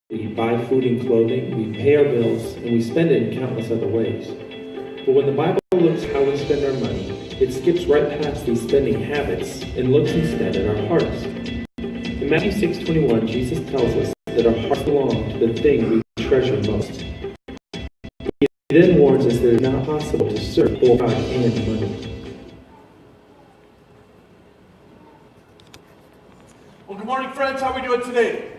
We buy food and clothing, we pay our bills, and we spend it in countless other ways. But when the Bible looks at how we spend our money, it skips right past these spending habits and looks instead at our hearts. In Matthew 6:21, Jesus tells us that our hearts belong to the thing we treasure most. He then warns us that it is not possible to serve both God and money. Well, good morning, friends. How are we doing today?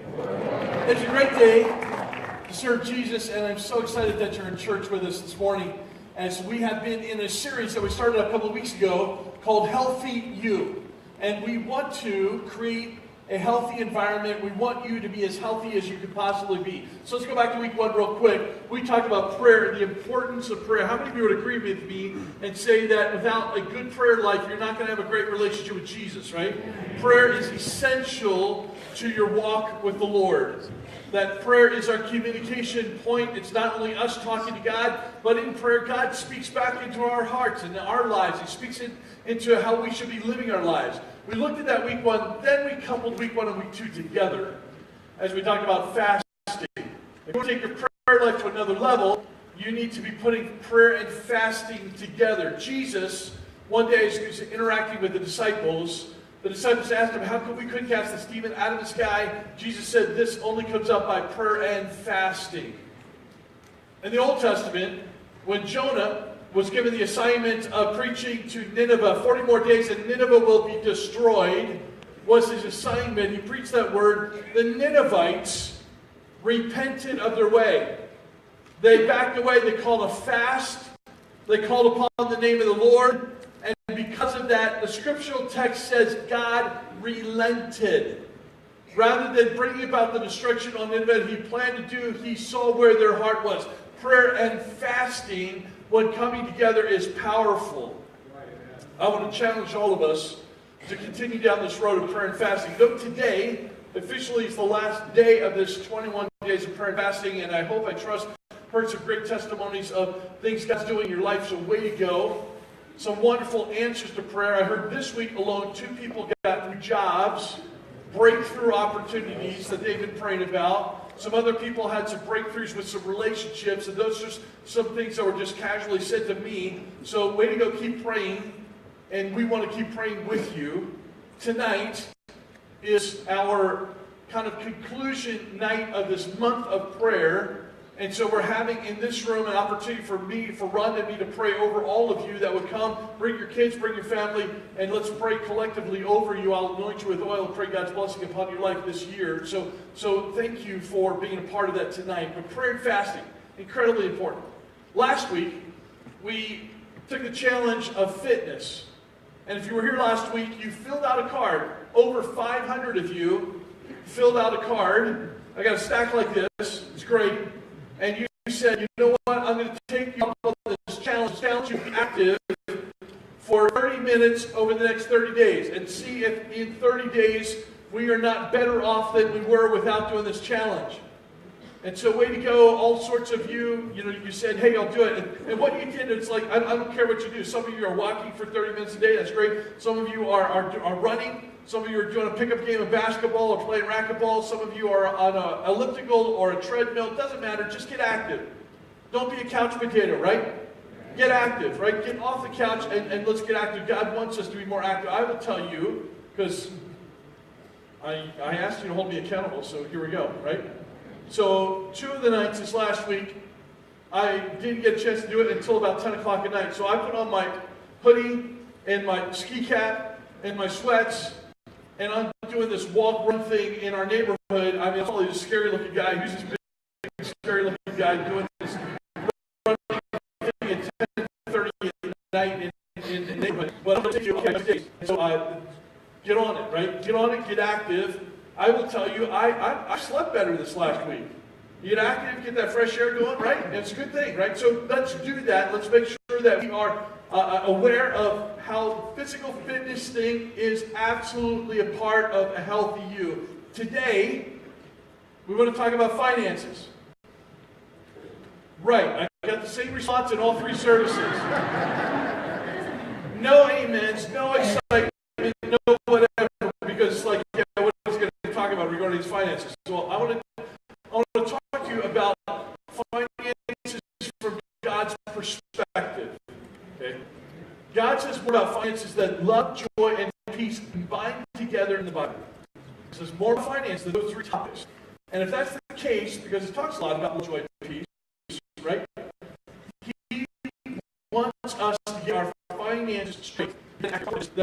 It's a great day to serve Jesus, and I'm so excited that you're in church with us this morning, as we have been in a series that we started a couple of weeks ago called Healthy You. And we want to create a healthy environment. We want you to be as healthy as you could possibly be. So let's go back to week 1 real quick. We talked about prayer, the importance of prayer. How many of you would agree with me and say that without a good prayer life, you're not going to have a great relationship with Jesus, right? Prayer is essential to your walk with the Lord. That prayer is our communication point. It's not only us talking to God, but in prayer, God speaks back into our hearts and our lives. He speaks into how we should be living our lives. We looked at that week 1, then we coupled week 1 and week 2 together as we talked about fasting. If you want to take your prayer life to another level, you need to be putting prayer and fasting together. Jesus, one day, as he was interacting with the disciples asked him, how come we couldn't cast this demon out of the sky? Jesus said, this only comes up by prayer and fasting. In the Old Testament, when Jonah was given the assignment of preaching to Nineveh, 40 more days and Nineveh will be destroyed, was his assignment. He preached that word. The Ninevites repented of their way. They backed away. They called a fast. They called upon the name of the Lord. And because of that, the scriptural text says God relented. Rather than bringing about the destruction on Nineveh he planned to do, he saw where their heart was. Prayer and fasting, when coming together, is powerful. I want to challenge all of us to continue down this road of prayer and fasting. Though today, officially, is the last day of this 21 days of prayer and fasting, and I hope, I trust, heard some great testimonies of things God's doing in your life, so way to go. Some wonderful answers to prayer. I heard this week alone 2 people got new jobs, breakthrough opportunities that they've been praying about. Some other people had some breakthroughs with some relationships, and those are some things that were just casually said to me. So way to go, keep praying, and we want to keep praying with you. Tonight is our kind of conclusion night of this month of prayer. And so we're having in this room an opportunity for Ron and me to pray over all of you that would come. Bring your kids, bring your family, and let's pray collectively over you. I'll anoint you with oil and pray God's blessing upon your life this year. So thank you for being a part of that tonight. But prayer and fasting, incredibly important. Last week, we took the challenge of fitness. And if you were here last week, you filled out a card. Over 500 of you filled out a card. I got a stack like this. It's great. And you said, you know what, I'm going to take you up on this challenge you to be active for 30 minutes over the next 30 days and see if in 30 days we are not better off than we were without doing this challenge. And so way to go, all sorts of you said, hey, I'll do it. And what you did, it's like, I don't care what you do. Some of you are walking for 30 minutes a day, that's great. Some of you are running. Some of you are doing a pickup game of basketball or playing racquetball. Some of you are on an elliptical or a treadmill. It doesn't matter. Just get active. Don't be a couch potato, right? Get active, right? Get off the couch and let's get active. God wants us to be more active. I will tell you, because I asked you to hold me accountable, so here we go, right? So 2 of the nights this last week, I didn't get a chance to do it until about 10 o'clock at night. So I put on my hoodie and my ski cap and my sweats, and I'm doing this walk-run thing in our neighborhood. I mean, I'm probably this scary-looking guy. Who's this big, scary-looking guy doing this running thing at 10:30 at night in the neighborhood? But I'm going to take you okay. So get on it, right? Get on it, get active. I will tell you, I slept better this last week. You get active, get that fresh air going, right? And it's a good thing, right? So let's do that. Let's make sure that we are aware of how physical fitness thing is absolutely a part of a healthy you. Today, we want to talk about finances. Right, I got the same response in all 3 services. No amens, no excitement, no whatever, because it's like, yeah, what is going to talk about regarding these finances? So I want to more about finances than love, joy, and peace combined together in the Bible. So there's more finance than those three topics. And if that's the case, because it talks a lot about joy and peace, right? He wants us to get our finances straight. And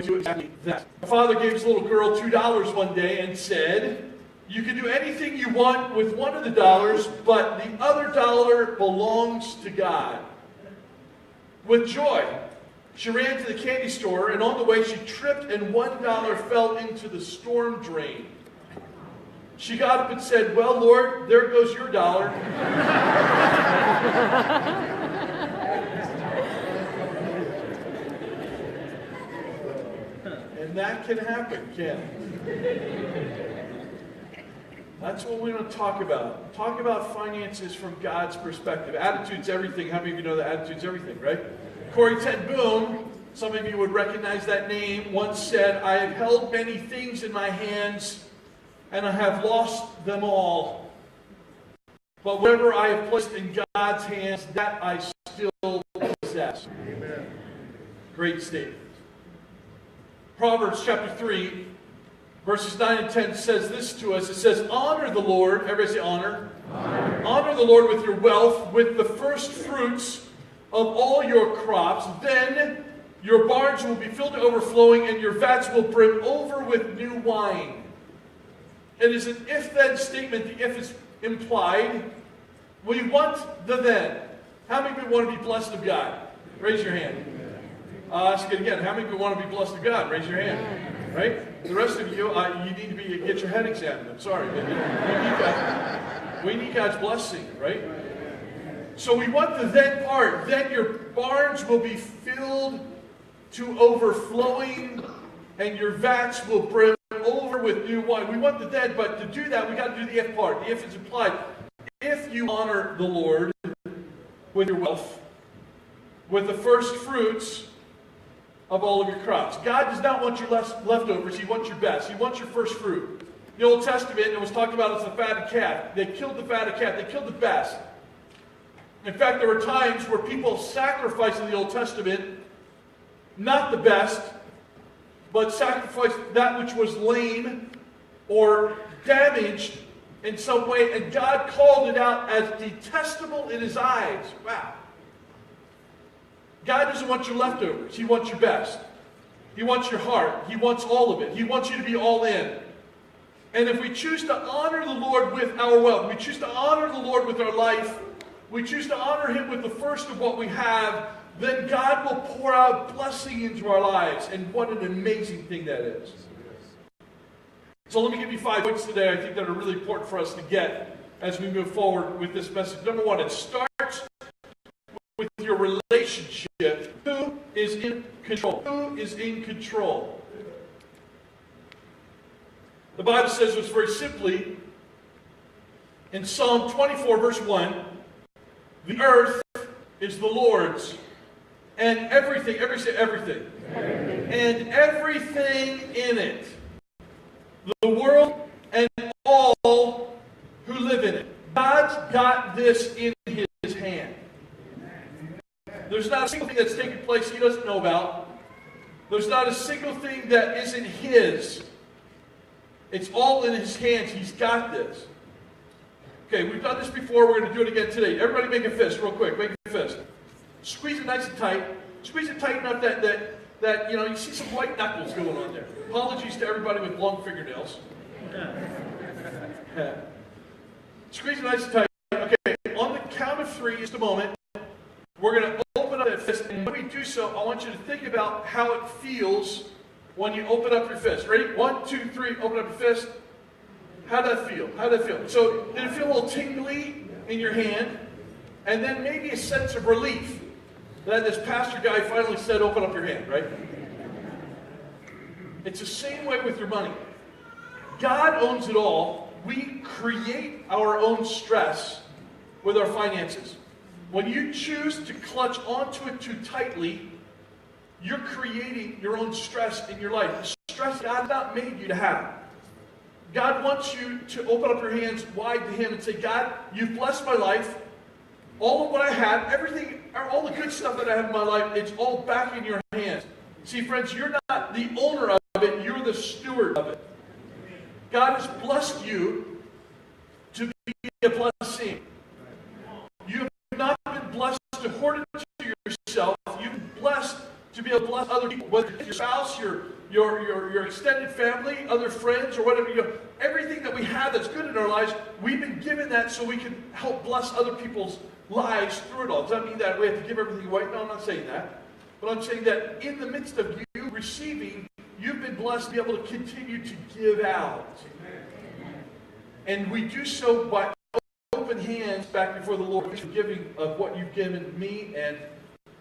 do exactly that. My father gave his little girl $2 one day and said, "You can do anything you want with one of the dollars, but the other dollar belongs to God." With joy, she ran to the candy store, and on the way she tripped and $1 fell into the storm drain. She got up and said, "Well, Lord, there goes your dollar." And that can happen, can't it? That's what we want to talk about. Talk about finances from God's perspective. Attitude's everything. How many of you know that attitude's everything, right? Corrie ten Boom, some of you would recognize that name, once said, "I have held many things in my hands, and I have lost them all. But whatever I have placed in God's hands, that I still possess." Amen. Great statement. Proverbs chapter 3, verses 9 and 10 says this to us. It says, "Honor the Lord," everybody say honor. Honor. "Honor the Lord with your wealth, with the first fruits of all your crops. Then your barns will be filled to overflowing, and your vats will brim over with new wine." It is an if-then statement. The if is implied. We want the then. How many people want to be blessed of God? Raise your hand. I'll ask it again. How many people want to be blessed of God? Raise your hand. Right? The rest of you, you need to get your head examined. I'm sorry. We need God's blessing, right? So we want the then part. Then your barns will be filled to overflowing, and your vats will brim over with new wine. We want the then, but to do that, we got to do the if part. The if is implied. If you honor the Lord with your wealth, with the first fruits of all of your crops. God does not want your leftovers. He wants your best. He wants your first fruit. The Old Testament, it was talked about as the fatted calf. They killed the fatted calf. They killed the best. In fact, there were times where people sacrificed in the Old Testament, not the best, but sacrificed that which was lame or damaged in some way, and God called it out as detestable in His eyes. Wow. God doesn't want your leftovers. He wants your best. He wants your heart. He wants all of it. He wants you to be all in. And if we choose to honor the Lord with our wealth, we choose to honor the Lord with our life, we choose to honor Him with the first of what we have, then God will pour out blessing into our lives. And what an amazing thing that is. So let me give you 5 points today I think that are really important for us to get as we move forward with this message. Number one, it starts with your relationship. Who is in control? Who is in control? The Bible says this very simply in Psalm 24, verse 1, "The earth is the Lord's, and everything, everything, and everything in it, the world and all who live in it." God's got this in His hand. There's not a single thing that's taking place He doesn't know about. There's not a single thing that isn't His. It's all in His hands. He's got this. Okay, we've done this before. We're going to do it again today. Everybody make a fist real quick. Make a fist. Squeeze it nice and tight. Squeeze it tight enough that you see some white knuckles going on there. Apologies to everybody with long fingernails. Squeeze it nice and tight. Okay, on the count of 3, just a moment, we're going to open up that fist. And when we do so, I want you to think about how it feels when you open up your fist. Ready? 1, 2, 3, open up your fist. How'd that feel? How'd that feel? So, did it feel a little tingly in your hand? And then maybe a sense of relief that this pastor guy finally said, open up your hand, right? It's the same way with your money. God owns it all. We create our own stress with our finances. When you choose to clutch onto it too tightly, you're creating your own stress in your life. Stress God has not made you to have. God wants you to open up your hands wide to Him and say, God, you've blessed my life. All of what I have, everything, all the good stuff that I have in my life, it's all back in your hands. See, friends, you're not the owner of it, you're the steward of it. God has blessed you to be a blessing. You have not been blessed to hoard it to yourself. You've been blessed to be able to bless other people, whether it's your spouse, your extended family, other friends, or whatever. Everything that we have that's good in our lives, we've been given that so we can help bless other people's lives through it all. Does that mean that we have to give everything away? No, I'm not saying that. But I'm saying that in the midst of you receiving, you've been blessed to be able to continue to give out. And we do so by open hands back before the Lord, giving of what you've given me, and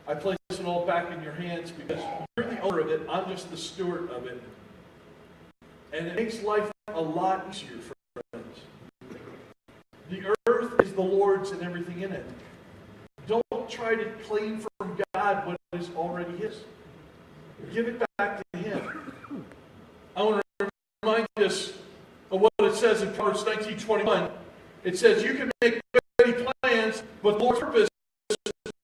I place it all back in your hands because you're the owner of it. I'm just the steward of it. And it makes life a lot easier for friends. The earth is the Lord's and everything in it. Don't try to claim from God what is already His. Give it back to Him. I want to remind us of what it says in Proverbs 19:21. It says, you can make many plans, but the Lord's purpose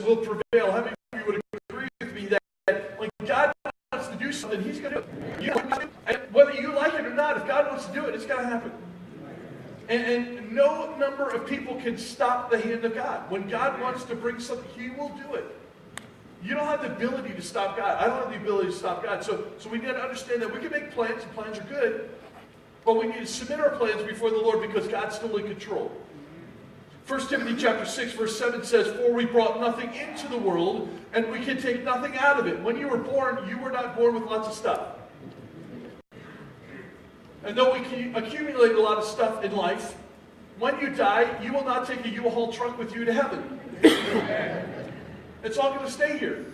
will prevail. How many of you would agree with me that when God wants to do something, He's going to do it? Whether you like it or not, if God wants to do it, it's going to happen. And no number of people can stop the hand of God. When God wants to bring something, He will do it. You don't have the ability to stop God. I don't have the ability to stop God. So we need to understand that we can make plans, and plans are good, but we need to submit our plans before the Lord because God's still in control. 1 Timothy chapter 6, verse 7 says, for we brought nothing into the world, and we can take nothing out of it. When you were born, you were not born with lots of stuff. And though we can accumulate a lot of stuff in life, when you die, you will not take a U-Haul truck with you to heaven. It's all going to stay here.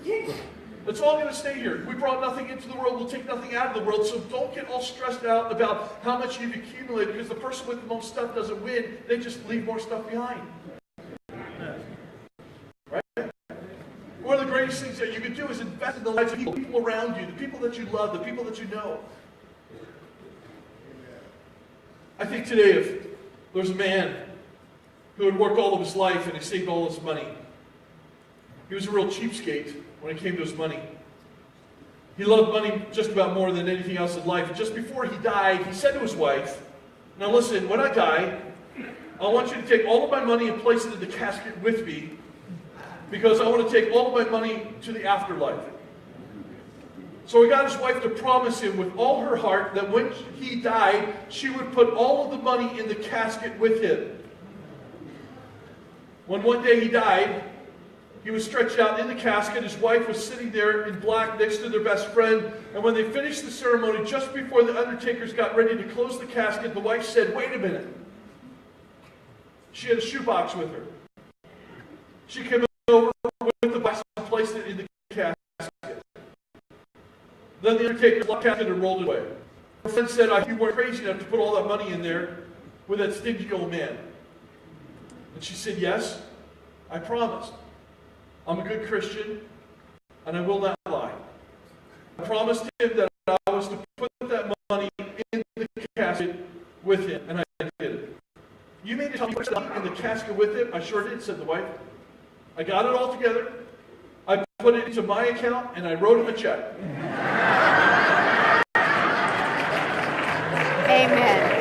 It's all going to stay here. We brought nothing into the world. We'll take nothing out of the world. So don't get all stressed out about how much you've accumulated, because the person with the most stuff doesn't win. They just leave more stuff behind. Right? One of the greatest things that you can do is invest in the lives of people around you, the people that you love, the people that you know. I think today if there's a man who had worked all of his life and he saved all his money. He was a real cheapskate when it came to his money. He loved money just about more than anything else in life. And just before he died, he said to his wife, now listen, when I die, I want you to take all of my money and place it in the casket with me, because I want to take all of my money to the afterlife. So he got his wife to promise him with all her heart that when he died, she would put all of the money in the casket with him. When one day he died, he was stretched out in the casket. His wife was sitting there in black next to their best friend. And when they finished the ceremony, just before the undertakers got ready to close the casket, the wife said, wait a minute. She had a shoebox with her. She came over with the box and placed it in the casket. Then the undertaker locked the casket and rolled it away. Her friend said, you weren't crazy enough to put all that money in there with that stingy old man. And she said, yes, I promised. I'm a good Christian, and I will not lie. I promised him that I was to put that money in the casket with him, and I did it. You mean to tell me in the casket with him? I sure did, said the wife. I got it all together. I put it into my account, and I wrote him a check. Amen.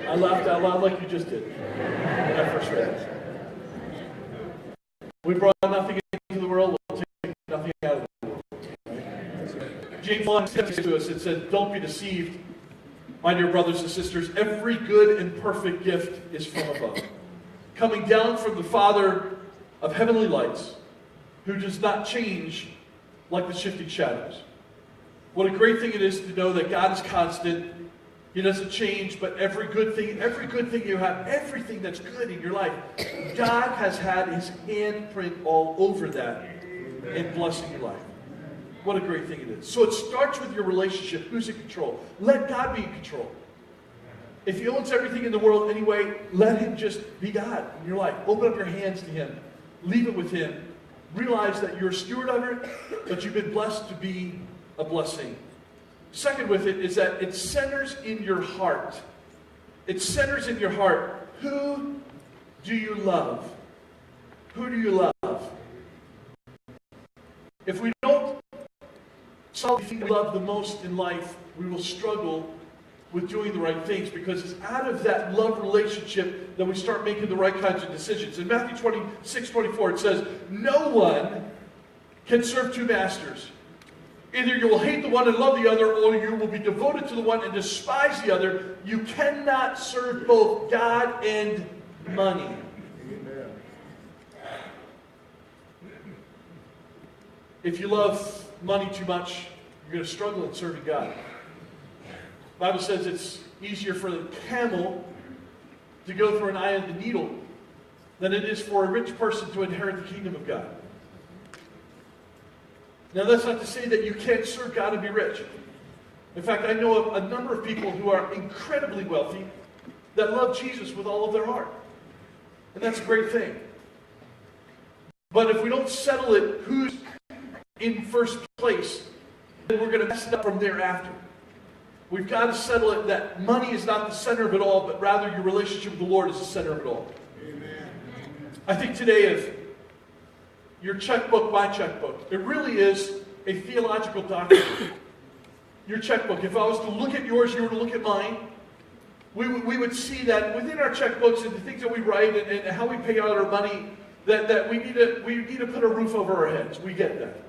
I laughed out loud like you just did when I first read it. We brought nothing into the world, we'll take nothing out of the world. James 1 says to us, it said, don't be deceived, my dear brothers and sisters. Every good and perfect gift is from above, coming down from the Father of heavenly lights, who does not change like the shifting shadows. What a great thing it is to know that God is constant. He doesn't change, but every good thing you have, everything that's good in your life, God has had His handprint all over that in blessing your life. What a great thing it is. So it starts with your relationship. Who's in control? Let God be in control. If He owns everything in the world anyway, let Him just be God in your life. Open up your hands to Him. Leave it with Him. Realize that you're a steward of it, but you've been blessed to be a blessing. Second with it is that it centers in your heart. It centers in your heart. Who do you love? Who do you love? If we don't solve the thing we love the most in life, we will struggle with doing the right things, because it's out of that love relationship that we start making the right kinds of decisions. In Matthew 26:24, it says, "No one can serve two masters. Either you will hate the one and love the other, or you will be devoted to the one and despise the other. You cannot serve both God and money." Amen. If you love money too much, you're going to struggle in serving God. The Bible says it's easier for the camel to go through an eye of the needle than it is for a rich person to inherit the kingdom of God. Now, that's not to say that you can't serve God and be rich. In fact, I know of a number of people who are incredibly wealthy that love Jesus with all of their heart. And that's a great thing. But if we don't settle it, who's in first place, then we're going to mess it up from thereafter. We've got to settle it that money is not the center of it all, but rather your relationship with the Lord is the center of it all. Amen. I think today of your checkbook, my checkbook, it really is a theological document. Your checkbook, if I was to look at yours, you were to look at mine, we would see that within our checkbooks and the things that we write and how we pay out our money, that we need to put a roof over our heads. We get that.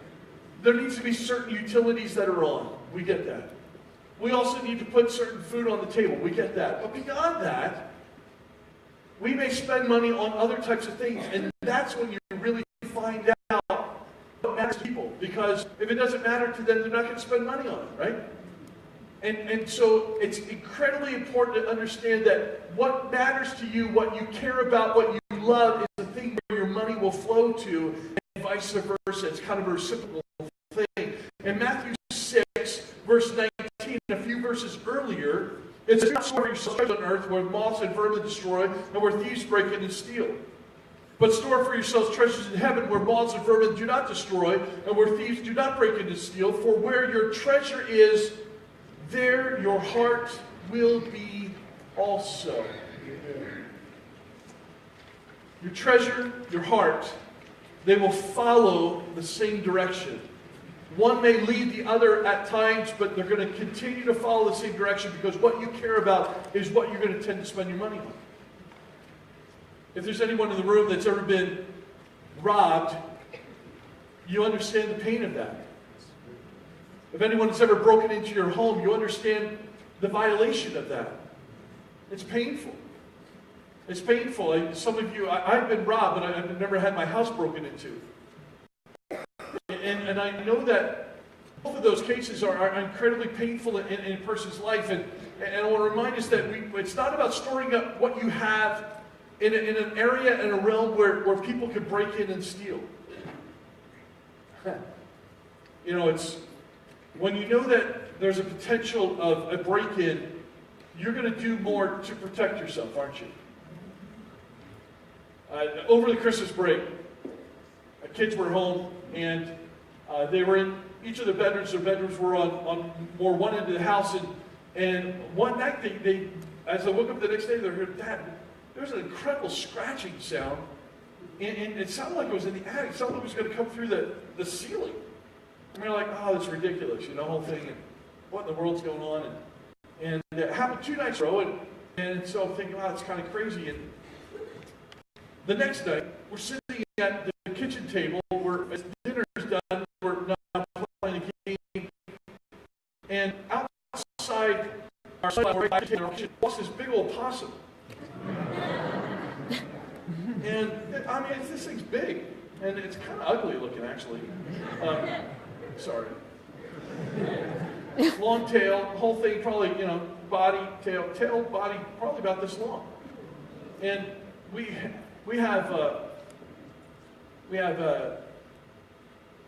There needs to be certain utilities that are on. We get that. We also need to put certain food on the table. We get that. But beyond that, we may spend money on other types of things. And that's when you really find out what matters to people. Because if it doesn't matter to them, they're not going to spend money on it, right? And so it's incredibly important to understand that what matters to you, what you care about, what you love, is the thing where your money will flow to, and vice versa. It's kind of a reciprocal thing. In Matthew 6, verse 19, a few verses earlier, it says, "Do not store yourselves treasures on earth, where moths and vermin destroy, and where thieves break in and steal. But store for yourselves treasures in heaven, where moths and vermin do not destroy, and where thieves do not break in and steal. For where your treasure is, there your heart will be also." Your treasure, your heart, they will follow the same direction. One may lead the other at times, but they're going to continue to follow the same direction, because what you care about is what you're going to tend to spend your money on. If there's anyone in the room that's ever been robbed, you understand the pain of that. If anyone has ever broken into your home, you understand the violation of that. It's painful. It's painful. Some of you, I've been robbed, but I've never had my house broken into. And I know that both of those cases are incredibly painful in a person's life. And I want to remind us that it's not about storing up what you have in an area and a realm where people can break in and steal. You know, it's when you know that there's a potential of a break-in, you're going to do more to protect yourself, aren't you? Over the Christmas break, kids were home, and they were in each of their bedrooms. Their bedrooms were on more one end of the house, and one night, they as they woke up the next day, they heard, "Dad, there's an incredible scratching sound," and it sounded like it was in the attic. It sounded like it was going to come through the ceiling. And we're like, "Oh, that's ridiculous," you know, the whole thing, and what in the world's going on? And it happened 2 nights in a row, and so I'm thinking, wow, it's kind of crazy. And the next night, we're sitting at the kitchen table, as dinner's done, we're now playing a game, and outside our kitchen walks this big old possum. And I mean, this thing's big, and it's kind of ugly looking, actually. Sorry. Long tail, whole thing probably, body, tail, body, probably about this long. And we have a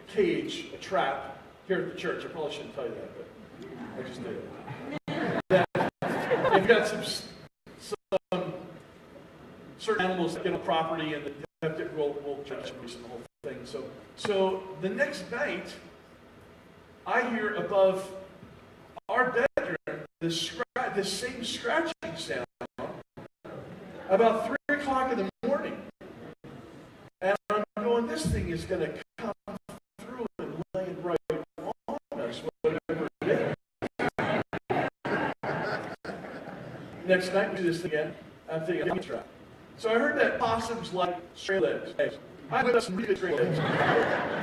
cage, a trap here at the church. I probably shouldn't tell you that, but I just did. They've got some certain animals that get on property, and we'll try to the whole thing. So the next night, I hear above our bedroom, this same scratching sound about 3 o'clock in the morning. And I'm going, this thing is going to come through and lay it right on us, whatever it is. Next night, we do this again. I'm thinking, I'm trap. So I heard that possums like straight legs. I put up some really good straight legs.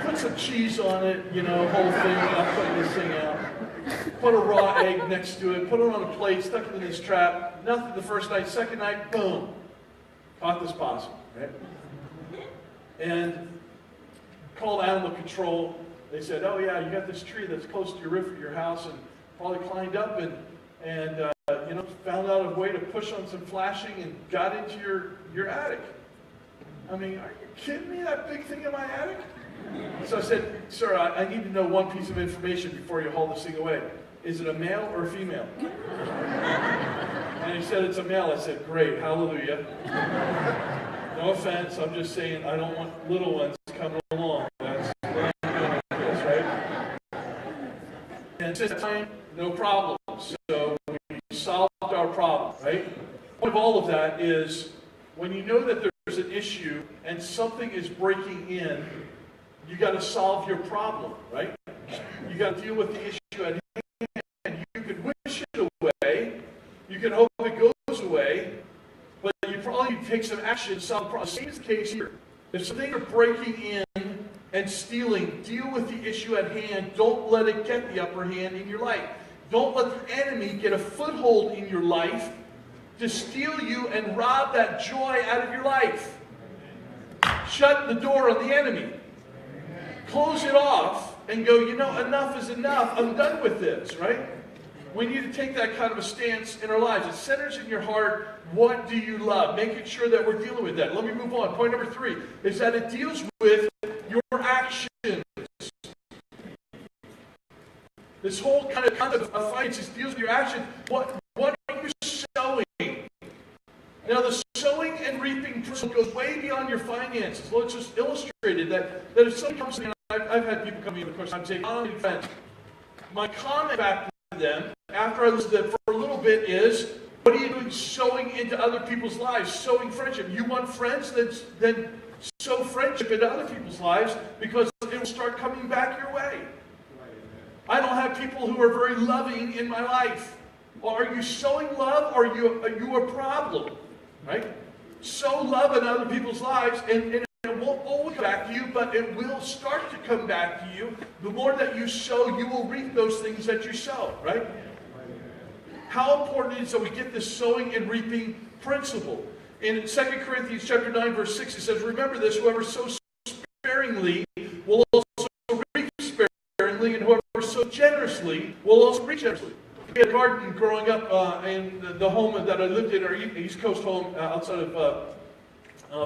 Put some cheese on it, whole thing. I'm putting this thing out. Put a raw egg next to it. Put it on a plate, stuck it in this trap. Nothing the first night. Second night, boom. Caught this possum, right? And called animal control. They said, oh yeah, you got this tree that's close to your roof of your house, and probably climbed up and found out a way to push on some flashing and got into your attic. I mean, are you kidding me? That big thing in my attic? So I said, sir, I need to know one piece of information before you haul this thing away. Is it a male or a female? And he said, it's a male. I said, great, hallelujah. No offense, I'm just saying I don't want little ones coming along. That's where I'm going with this, right? And this time, no problem. So we solved our problem, right? The point of all of that is when you know that there's an issue and something is breaking in, you got to solve your problem, right? You got to deal with the issue at hand. You can wish it away. You can hope it goes away. But you probably need to take some action to solve the problem. Same is the case here. If something are breaking in and stealing, deal with the issue at hand. Don't let it get the upper hand in your life. Don't let the enemy get a foothold in your life to steal you and rob that joy out of your life. Shut the door on the enemy. Close it off and go, enough is enough. I'm done with this, right? We need to take that kind of a stance in our lives. It centers in your heart, what do you love? Making sure that we're dealing with that. Let me move on. Point number 3 is that it deals with your actions. This whole kind of fight just deals with your actions. What are you sowing? Now, the sowing and reaping principle goes way beyond your finances. Well, it's just illustrated that if somebody comes to me, and I've had people come to me, of course, I'm saying, friends. My comment back to them, after I listened to them for a little bit, is, what are you doing sowing into other people's lives? Sowing friendship. You want friends? Then sow friendship into other people's lives, because it will start coming back your way. I don't have people who are very loving in my life. Well, are you sowing love, or are you a problem? Right? Sow love in other people's lives, and it won't always come back to you, but it will start to come back to you. The more that you sow, you will reap those things that you sow, right? How important it is that we get this sowing and reaping principle. In 2 Corinthians chapter 9, verse 6, it says, remember this, whoever sows sparingly will also reap sparingly, and whoever sows generously will also reap generously. We had a garden growing up in the home that I lived in, our East Coast home outside of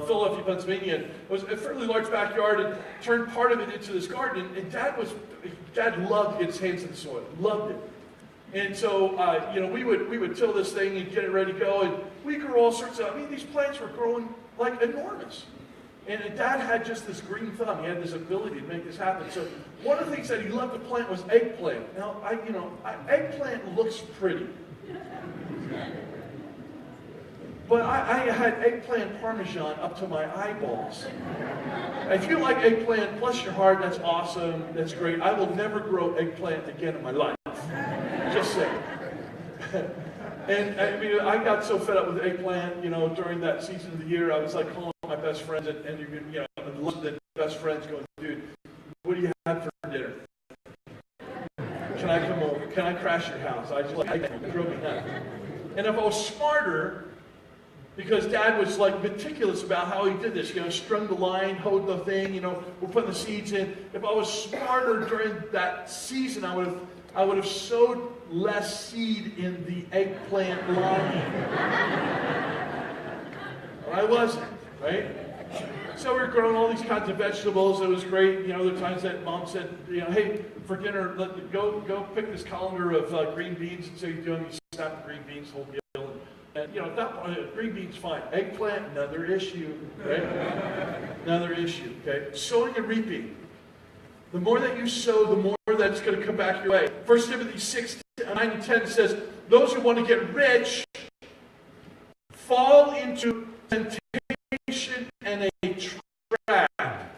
Philadelphia, Pennsylvania. It was a fairly large backyard, and turned part of it into this garden. And Dad loved his hands in the soil, loved it. And so, we would till this thing and get it ready to go. And we grew all sorts of, these plants were growing like enormous. And Dad had just this green thumb. He had this ability to make this happen. So one of the things that he loved to plant was eggplant. Now, eggplant looks pretty. But I had eggplant parmesan up to my eyeballs. If you like eggplant, bless your heart, that's awesome. That's great. I will never grow eggplant again in my life. Just saying. And I got so fed up with eggplant, during that season of the year. I was like calling my best friends, and the best friends going, dude, what do you have for dinner? Can I come over? Can I crash your house? I just it drove me nuts. And if I was smarter, because Dad was like meticulous about how he did this, strung the line, hoed the thing, we're putting the seeds in. If I was smarter during that season, I would have sowed less seed in the eggplant line. I wasn't, right? So we were growing all these kinds of vegetables. It was great. There were times that Mom said, hey, for dinner, go pick this colander of green beans. And so you do them, you snap the green beans, whole deal. And, at that point, green beans, fine. Eggplant, another issue, right? Another issue, okay? Sowing and reaping. The more that you sow, the more that's going to come back your way. 1 Timothy 6, 9 and 10 says, those who want to get rich fall into temptation and a trap,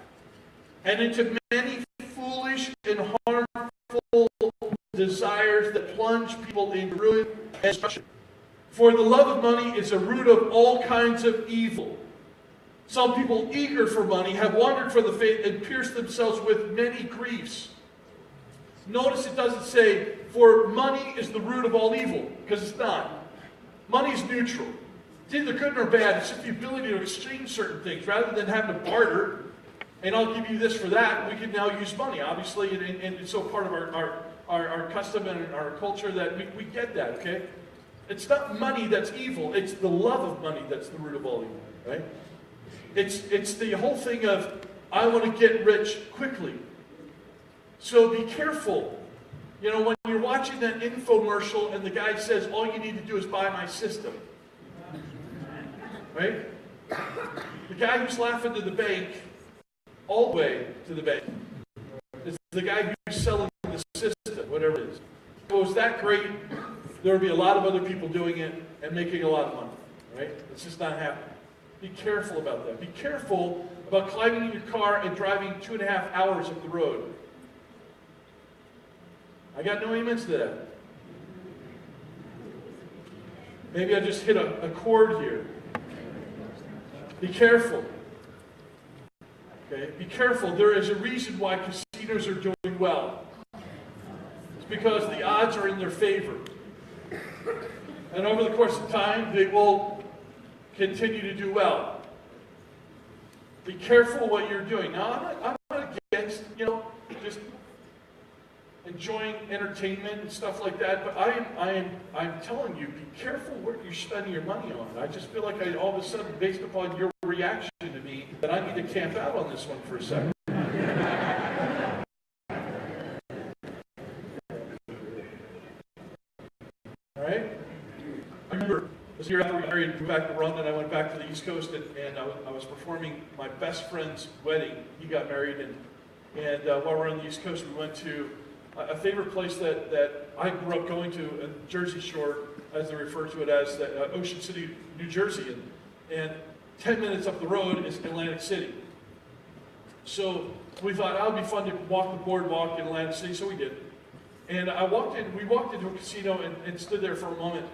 and into many foolish and harmful desires that plunge people in ruin and destruction. For the love of money is a root of all kinds of evil. Some people eager for money have wandered from the faith and pierced themselves with many griefs. Notice it doesn't say, for money is the root of all evil, because it's not. Money is neutral. It's either good or bad. It's just the ability to exchange certain things. Rather than having to barter, and I'll give you this for that, we can now use money, obviously, and it's so part of our custom and our culture that we get that, okay? It's not money that's evil. It's the love of money that's the root of all evil, right? It's the whole thing of, I want to get rich quickly. So be careful. You know, when you're watching that infomercial and the guy says, all you need to do is buy my system. Right? The guy who's laughing to the bank, all the way to the bank, is the guy who's selling the system, whatever it is. If it was that great, there would be a lot of other people doing it and making a lot of money. Right? It's just not happening. Be careful about that. Be careful about climbing in your car and driving 2.5 hours up the road. I got no amens to that. Maybe I just hit a chord here. Be careful. Okay? Be careful. There is a reason why casinos are doing well. It's because the odds are in their favor. And over the course of time, they will continue to do well. Be careful what you're doing. Now, I'm not against, just enjoying entertainment and stuff like that, but I'm telling you, be careful what you're spending your money on. I just feel like all of a sudden, based upon your reaction to me, that I need to camp out on this one for a second. All right? I remember this year after we married, we moved back to London, I went back to the East Coast, and I was performing my best friend's wedding. He got married, and while we were on the East Coast, we went to a favorite place that I grew up going to, Jersey Shore, as they refer to it as, Ocean City, New Jersey. And 10 minutes up the road is Atlantic City. So we thought, it would be fun to walk the boardwalk in Atlantic City, so we did. And we walked into a casino and stood there for a moment.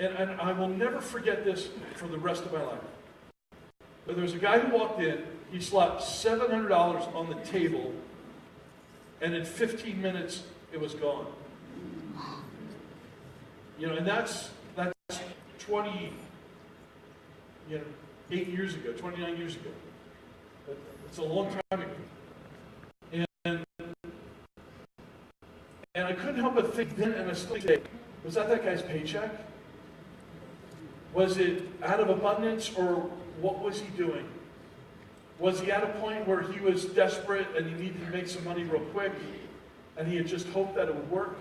And I will never forget this for the rest of my life. But there was a guy who walked in, he slapped $700 on the table, and in 15 minutes, it was gone. And that's 28 years ago, 29 years ago. It's a long time ago. And I couldn't help but think then, and I still say, was that guy's paycheck? Was it out of abundance, or what was he doing? Was he at a point where he was desperate and he needed to make some money real quick, and he had just hoped that it would work?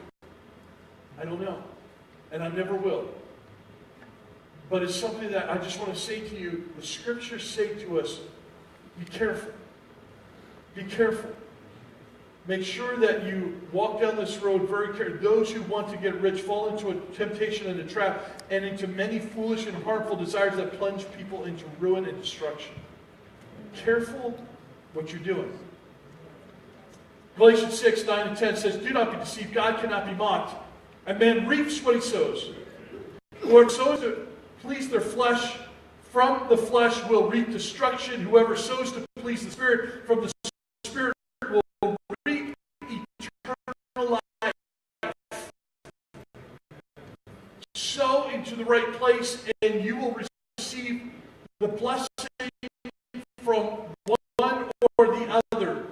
I don't know, and I never will. But it's something that I just want to say to you, the scriptures say to us, be careful. Be careful. Make sure that you walk down this road very carefully. Those who want to get rich fall into a temptation and a trap, and into many foolish and harmful desires that plunge people into ruin and destruction. Careful what you're doing. Galatians 6, 9 and 10 says, do not be deceived. God cannot be mocked. A man reaps what he sows. Whoever sows to please their flesh, from the flesh will reap destruction. Whoever sows to please the Spirit, from the Spirit will reap eternal life. Sow into the right place, and you will receive the blessing from one or the other.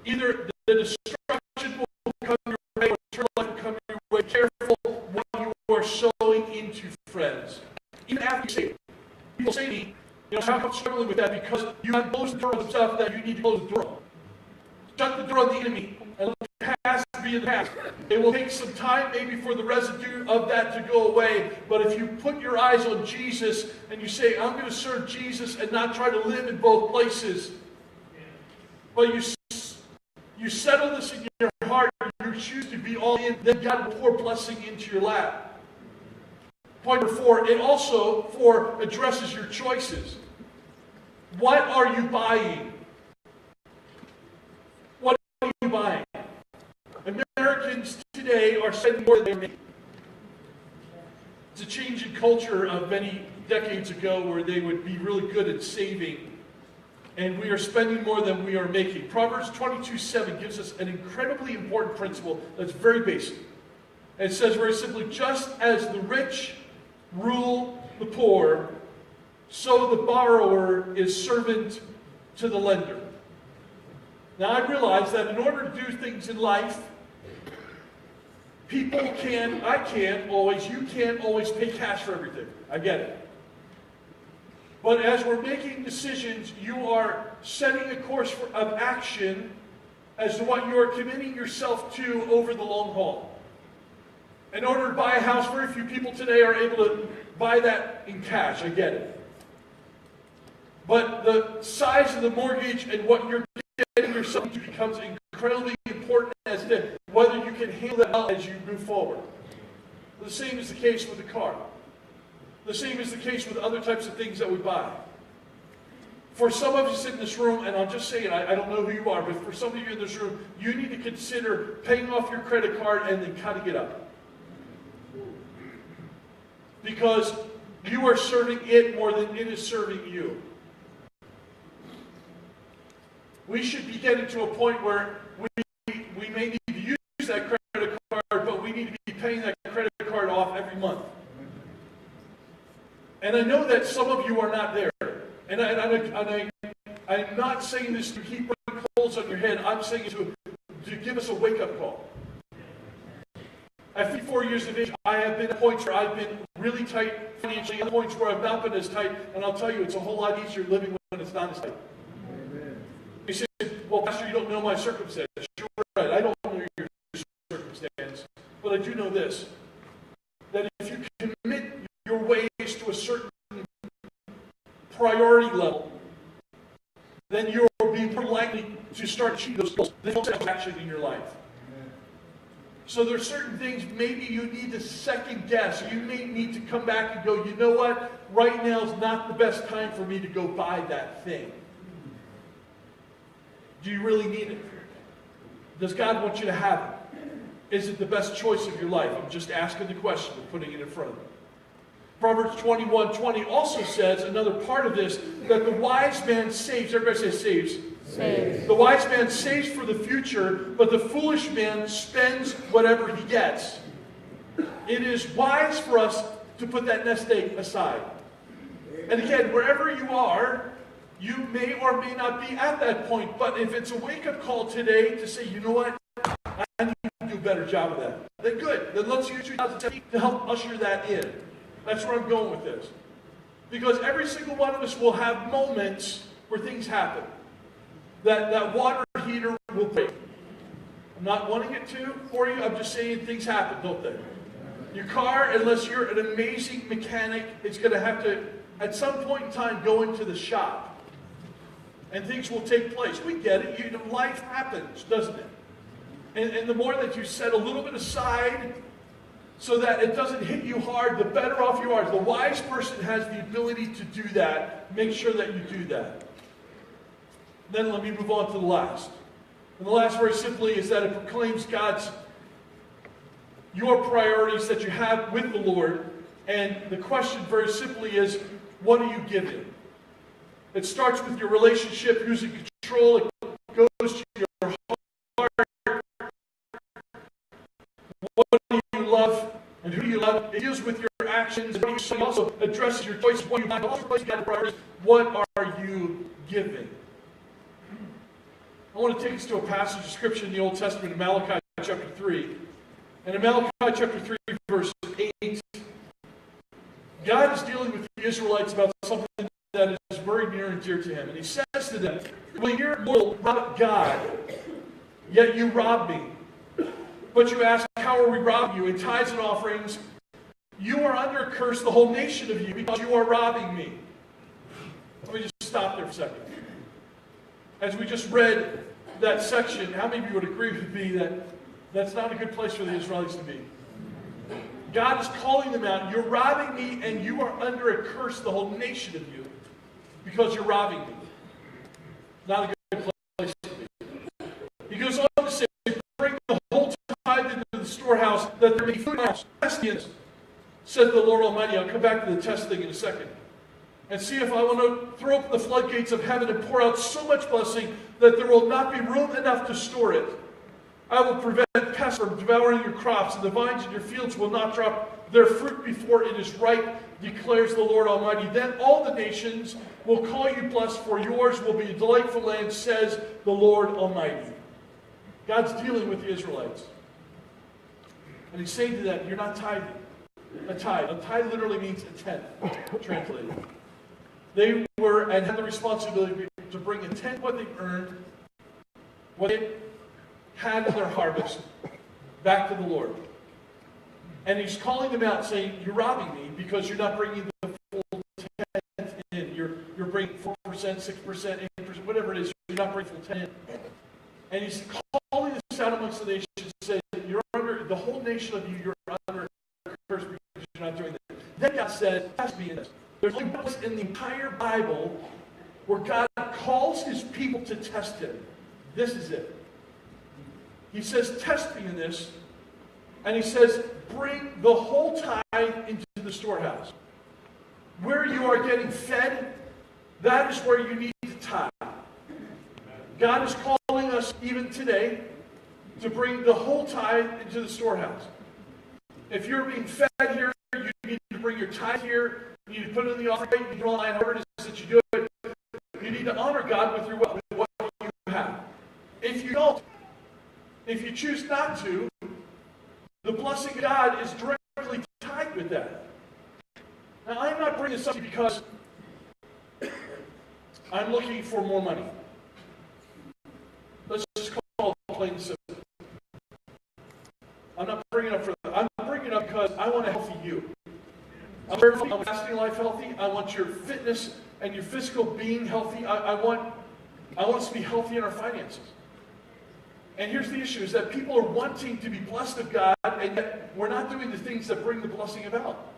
Either the destruction will come your way, or eternal life will come your way. Careful what you are sowing into, friends. Even after you say it, people say to me, how come I'm struggling with that? Because you have closed the door on stuff that you need to close the door on. Shut the door on the enemy and let the past be in the past. It will take some time maybe for the residue of that to go away, but if you put your eyes on Jesus and you say, I'm going to serve Jesus and not try to live in both places, but you settle this in your heart, you're you choose to be all in, then God will pour blessing into your lap. Point number 4, it also addresses your choices. What are you buying? What are you buying? Americans today are spending more than they're making. It's a change in culture of many decades ago where they would be really good at saving, and we are spending more than we are making. Proverbs 22:7 gives us an incredibly important principle that's very basic. And it says very simply, just as the rich rule the poor, so the borrower is servant to the lender. Now I realize that in order to do things in life, you can't always pay cash for everything. I get it. But as we're making decisions, you are setting a course of action as to what you are committing yourself to over the long haul. In order to buy a house, very few people today are able to buy that in cash. I get it. But the size of the mortgage and what you're getting yourself to becomes incredibly important as to whether you can handle that well as you move forward. The same is the case with the car. The same is the case with other types of things that we buy. For some of us in this room, and I'll just say it, I don't know who you are, but for some of you in this room, you need to consider paying off your credit card and then cutting it up. Because you are serving it more than it is serving you. We should be getting to a point where we may need to use that credit card, but we need to be paying that credit card off every month. And I know that some of you are not there. And I'm not saying this to keep coals on your head. I'm saying it to give us a wake-up call. At 54 years of age, I have been at points where I've been really tight financially, at points where I've not been as tight, and I'll tell you, it's a whole lot easier living when it's not as tight. Amen. You say, well, Pastor, you don't know my circumstance. You're right, I don't know your circumstance, but I do know this, that if you commit your ways to a certain priority level, then you'll be more likely to start achieving those goals. They don't have action in your life. So there are certain things maybe you need to second guess. You may need to come back and go, you know what? Right now is not the best time for me to go buy that thing. Do you really need it? Does God want you to have it? Is it the best choice of your life? I'm just asking the question and putting it in front of you. Proverbs 21:20 also says, another part of this, that the wise man saves. Everybody say saves. Saves. The wise man saves for the future, but the foolish man spends whatever he gets. It is wise for us to put that nest egg aside. And again, wherever you are, you may or may not be at that point, but if it's a wake-up call today to say, you know what, I need to do a better job of that, then good. Then let's use 2017 to help usher that in. That's where I'm going with this. Because every single one of us will have moments where things happen. That water heater will break. I'm not wanting it to for you. I'm just saying things happen, don't they? Your car, unless you're an amazing mechanic, it's going to have to, at some point in time, go into the shop. And things will take place. We get it. Life happens, doesn't it? And the more that you set a little bit aside so that it doesn't hit you hard, the better off you are. The wise person has the ability to do that. Make sure that you do that. Then let me move on to the last. And the last very simply is that it proclaims your priorities that you have with the Lord. And the question very simply is, what are you giving? It starts with your relationship, who's in control. It goes to your heart. What do you love and who do you love? It deals with your actions. It also addresses your choices. What are you giving? I want to take us to a passage of Scripture in the Old Testament in Malachi chapter 3. And in Malachi chapter 3, verse 8, God is dealing with the Israelites about something that is very near and dear to Him. And He says to them, "Well, you're loyal God, yet you rob me. But you ask, how are we robbing you? In tithes and offerings, you are under a curse, the whole nation of you, because you are robbing me." Let me just stop there for a second. As we just read that section, how many of you would agree with me that That's not a good place for the Israelites to be. God is calling them out. You're robbing me, and you are under a curse, the whole nation of you, because you're robbing me. Not a good place to be. He goes on to say, bring the whole tithe into the storehouse, that there may be food in the house. Said the Lord Almighty. I'll come back to the test thing in a second. And see if I want to throw open the floodgates of heaven and pour out so much blessing that there will not be room enough to store it. I will prevent pests from devouring your crops, and the vines in your fields will not drop their fruit before it is ripe, declares the Lord Almighty. Then all the nations will call you blessed, for yours will be a delightful land, says the Lord Almighty. God's dealing with the Israelites. And he's saying to them, you're not tithing. A tithe. A tithe literally means a tenth, translated. They were and had the responsibility to bring a tenth what they earned, what they had in their harvest, back to the Lord. And he's calling them out, saying, you're robbing me because you're not bringing the full tenth in. You're bringing 4%, 6%, 8%, whatever it is. You're not bringing full tenth in. And he's calling this out amongst the nations, saying, you're under, the whole nation of you, you're under a curse because you're not doing that. Then God said, test me in this. There's only one place in the entire Bible where God calls his people to test him. This is it. He says, test me in this. And he says, bring the whole tithe into the storehouse. Where you are getting fed, that is where you need to tithe. God is calling us even today to bring the whole tithe into the storehouse. If you're being fed here, you need to bring your tithe here. You need to put it in the offering. You need to draw a line, however it is that you do it. You need to honor God with your wealth, with what you have. If you don't, if you choose not to, the blessing of God is directly tied with that. Now, I'm not bringing this up because I'm looking for more money. Let's just call it plain and simple. I'm not bringing it up for that. I'm bringing it up because I want a healthy you. I want fasting life healthy. I want your fitness and your physical being healthy. I want us to be healthy in our finances. And here's the issue, is that people are wanting to be blessed of God, and yet we're not doing the things that bring the blessing about.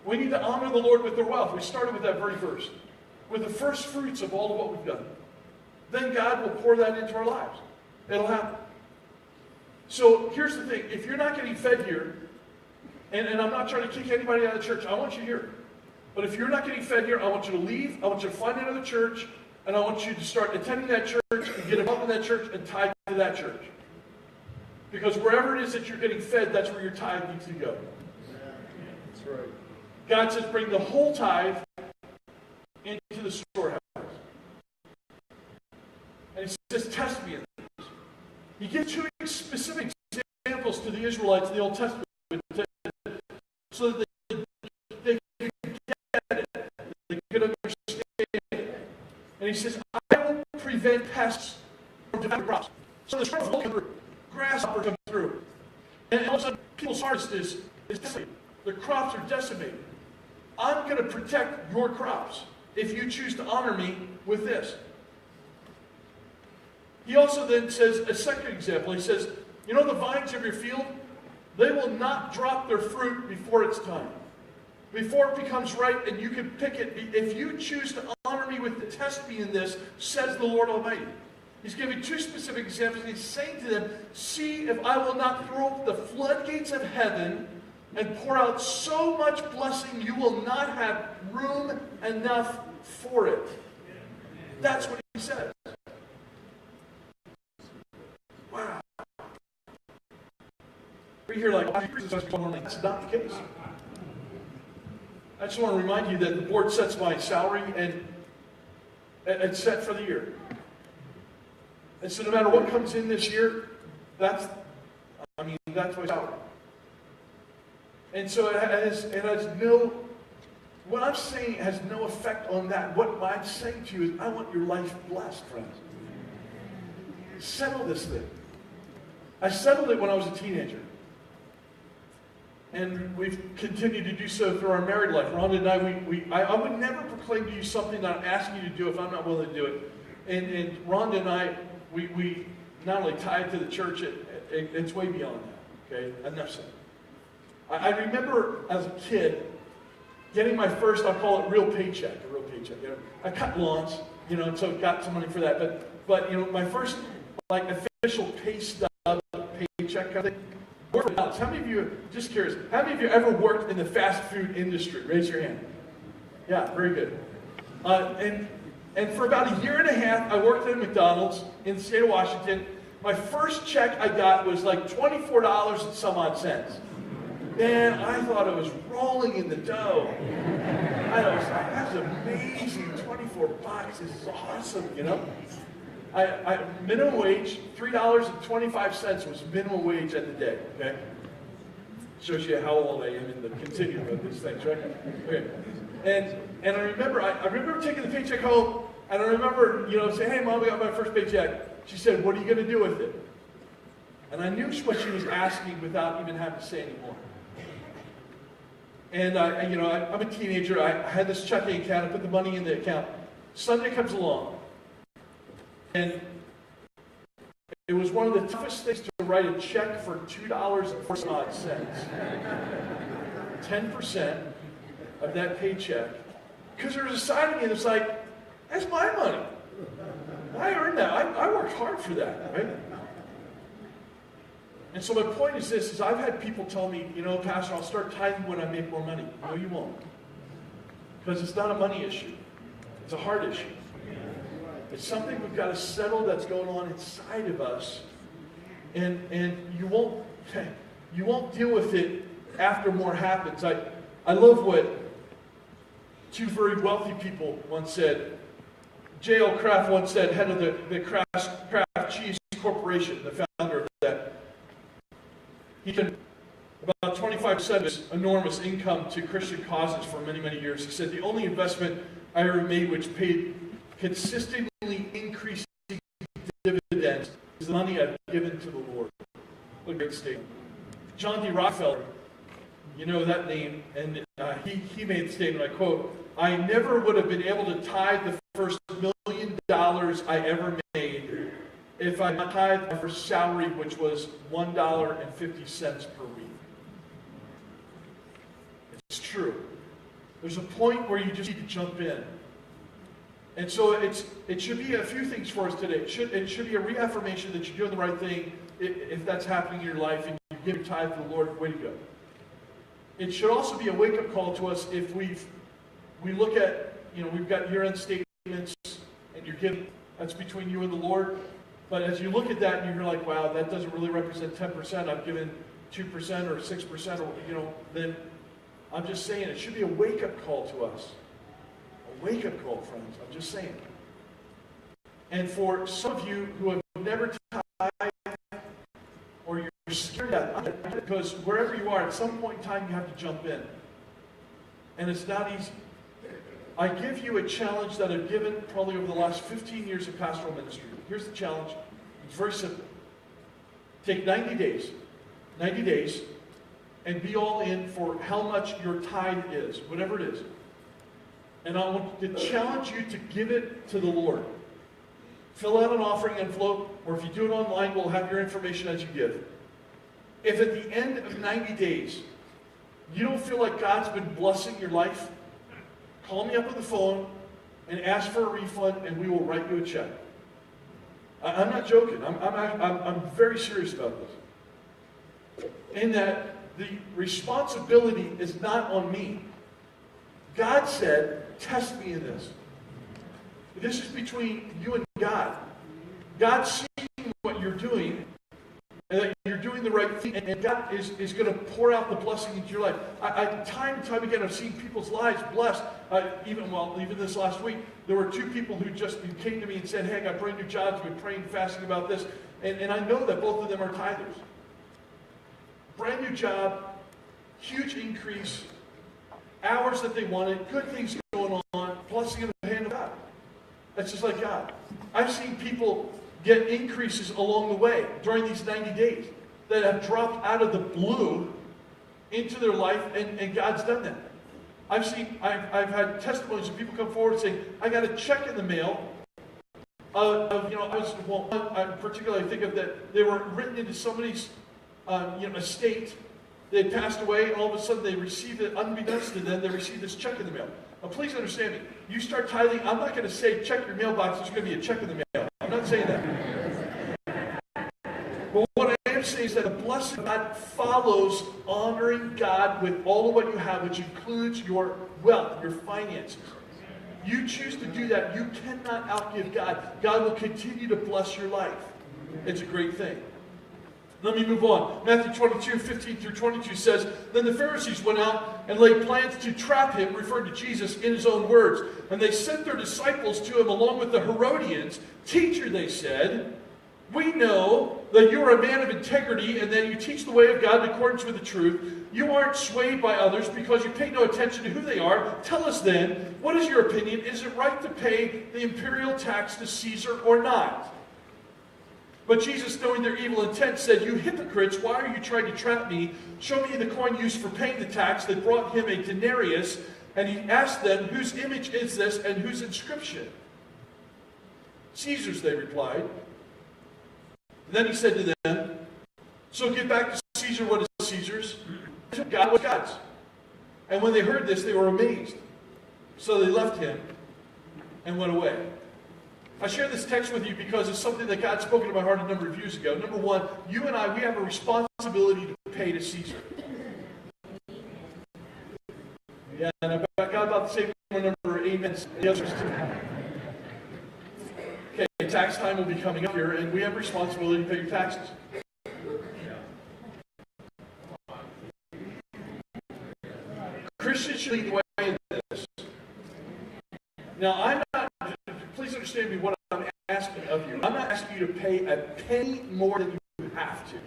We need to honor the Lord with their wealth. We started with that very verse. With the first fruits of all of what we've done. Then God will pour that into our lives. It'll happen. So here's the thing. If you're not getting fed here, and I'm not trying to kick anybody out of the church, I want you here. But if you're not getting fed here, I want you to leave. I want you to find another church. And I want you to start attending that church and get involved in that church and tithe to that church. Because wherever it is that you're getting fed, that's where your tithe needs to go. That's right. God says bring the whole tithe into the storehouse. And he says, test me in this. He gives two specific examples to the Israelites in the Old Testament so that they can get it. They can understand it. And he says, I will prevent pests from devouring crops. So the shrubs will come through. Grasshoppers come through. And all of a sudden, people's harvest is decimated. Their crops are decimated. I'm going to protect your crops if you choose to honor me with this. He also then says a second example. He says, you know the vines of your field? They will not drop their fruit before it's time. Before it becomes ripe and you can pick it. If you choose to honor me with the test me in this, says the Lord Almighty. He's giving two specific examples. And he's saying to them, see if I will not throw up the floodgates of heaven and pour out so much blessing you will not have room enough for it. That's what he says. Wow. We're here like, that's not the case. I just want to remind you that the board sets my salary and it's set for the year. And so no matter what comes in this year, that's my salary. And so it has no, what I'm saying has no effect on that. What I'm saying to you is I want your life blessed, friends. Settle this thing. I settled it when I was a teenager. And we've continued to do so through our married life. Rhonda and I would never proclaim to you something that I'm asking you to do if I'm not willing to do it. And Rhonda and I, we not only tied to the church, it's way beyond that. Okay, enough said. I remember as a kid getting my first, I'll call it real paycheck. You know, I cut lawns, you know, and so got some money for that. But you know, my first like official pay stub paycheck kind of thing. How many of you, just curious, how many of you ever worked in the fast food industry? Raise your hand. Yeah, very good. And for about a year and a half, I worked at McDonald's in the state of Washington. My first check I got was like $24 and some odd cents. Man, I thought I was rolling in the dough. I was like, that's amazing, 24 bucks, this is awesome, you know? Minimum wage, $3.25 was minimum wage at the day, okay? Shows you how old I am in the continuum of these things, right? Okay. And I remember taking the paycheck home, and I remember, you know, saying, hey, Mom, I got my first paycheck. She said, what are you going to do with it? And I knew what she was asking without even having to say anymore. And, you know, I'm a teenager. I had this checking account. I put the money in the account. Sunday comes along. And it was one of the toughest things to write a check for $2.04. 10% of that paycheck. Because there was a side of me that's like, that's my money. I earned that. I worked hard for that, right? And so my point is this, is I've had people tell me, you know, Pastor, I'll start tithing when I make more money. No, you won't. Because it's not a money issue. It's a heart issue. It's something we've got to settle that's going on inside of us. And you won't deal with it after more happens. I love what two very wealthy people once said. J.L. Kraft once said, head of the Kraft Cheese Corporation, the founder of that. He did about 25% of his enormous income to Christian causes for many, many years. He said, the only investment I ever made which paid consistently increasing dividends is the money I've given to the Lord. What a great statement. John D. Rockefeller, you know that name, and he made the statement, I quote, I never would have been able to tithe the first $1 million I ever made if I tithed my first salary, which was $1.50 per week. It's true. There's a point where you just need to jump in. And so it should be a few things for us today. It should be a reaffirmation that you're doing the right thing if that's happening in your life and you give your tithe to the Lord, way to go. It should also be a wake-up call to us if we look at, you know, we've got year-end statements and you're giving, that's between you and the Lord. But as you look at that and you're like, wow, that doesn't really represent 10%, I've given 2% or 6% or, you know, then I'm just saying it should be a wake-up call to us. A wake-up call, friends. I'm just saying. And for some of you who have never tithed or you're scared of that, because wherever you are, at some point in time you have to jump in. And it's not easy. I give you a challenge that I've given probably over the last 15 years of pastoral ministry. Here's the challenge. It's very simple. Take 90 days, and be all in for how much your tithe is, whatever it is. And I want to challenge you to give it to the Lord. Fill out an offering envelope, or if you do it online, we'll have your information as you give. If at the end of 90 days, you don't feel like God's been blessing your life, call me up on the phone and ask for a refund, and we will write you a check. I'm not joking. I'm very serious about this. In that the responsibility is not on me. God said, test me in this. This is between you and God. God's seeing what you're doing, and that you're doing the right thing, and God is going to pour out the blessing into your life. Time and time again, I've seen people's lives blessed. Even this last week, there were two people who came to me and said, hey, I got brand new jobs, I've been praying, fasting about this, and I know that both of them are tithers. Brand new job, huge increase, hours that they wanted, good things going on, blessing in the hand of God. That's just like God. I've seen people get increases along the way during these 90 days that have dropped out of the blue into their life, and God's done that. I've had testimonies of people come forward saying, I got a check in the mail I particularly think of that they were written into somebody's, estate. They passed away, and all of a sudden they received it, unbeknownst to them, they received this check in the mail. Now, please understand me. You start tithing, I'm not going to say check your mailbox, there's going to be a check in the mail. I'm not saying that. But what I am saying is that the blessing of God follows honoring God with all of what you have, which includes your wealth, your finances. You choose to do that, you cannot outgive God. God will continue to bless your life. It's a great thing. Let me move on. Matthew 22, 15 through 22 says, Then the Pharisees went out and laid plans to trap him, referring to Jesus in his own words. And they sent their disciples to him along with the Herodians. Teacher, they said, we know that you are a man of integrity and that you teach the way of God in accordance with the truth. You aren't swayed by others because you pay no attention to who they are. Tell us then, what is your opinion? Is it right to pay the imperial tax to Caesar or not? But Jesus, knowing their evil intent, said, You hypocrites, why are you trying to trap me? Show me the coin used for paying the tax. They brought him a denarius, and he asked them, Whose image is this and whose inscription? Caesar's, they replied. Then he said to them, So give back to Caesar what is Caesar's, and God what is God's. And when they heard this, they were amazed. So they left him and went away. I share this text with you because it's something that God spoke into my heart a number of years ago. Number one, you and I, we have a responsibility to pay to Caesar. Yeah, and I got about the same number of amens and the others too. Okay, tax time will be coming up here, and we have a responsibility to pay your taxes. Christians should lead the way in this. Now, I'm not, please understand me what I'm asking of you. I'm not asking you to pay a penny more than you have to.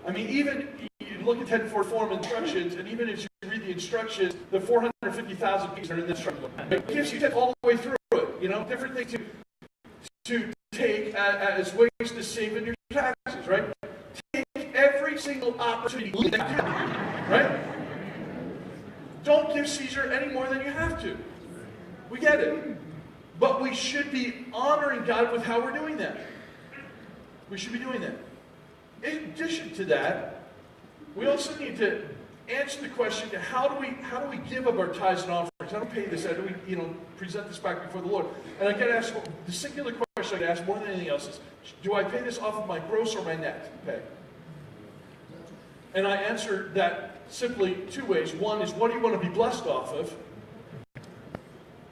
I mean, even you look at 10 form instructions, and even as you read the instructions, the 450,000 pieces are in the instructions. It gives you all the way through it, different things to take as ways to save in your taxes, right? Take every single opportunity, right? Don't give Caesar any more than you have to. We get it. But we should be honoring God with how we're doing that. We should be doing that. In addition to that, we also need to answer the question, how do we give up our tithes and offerings? How do we pay this? How do we, present this back before the Lord? And I get asked, the singular question I get asked more than anything else is, do I pay this off of my gross or my net pay? And I answer that simply two ways. One is, what do you want to be blessed off of?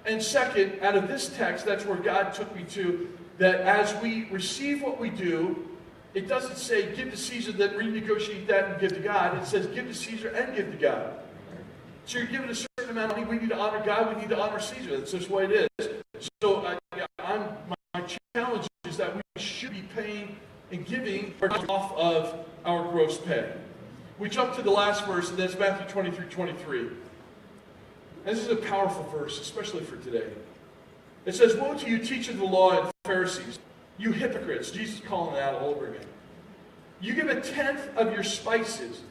And second, out of this text, that's where God took me to, that as we receive what we do, it doesn't say give to Caesar, then renegotiate that and give to God. It says give to Caesar and give to God. So you're given a certain amount of money. We need to honor God. We need to honor Caesar. That's just the way it is. So my challenge is that we should be paying and giving off of our gross pay. We jump to the last verse, and that's Matthew 23:23. This is a powerful verse, especially for today. It says, Woe to you, teachers of the law and Pharisees, you hypocrites. Jesus is calling it out all over again. You give 1/10 of your spices,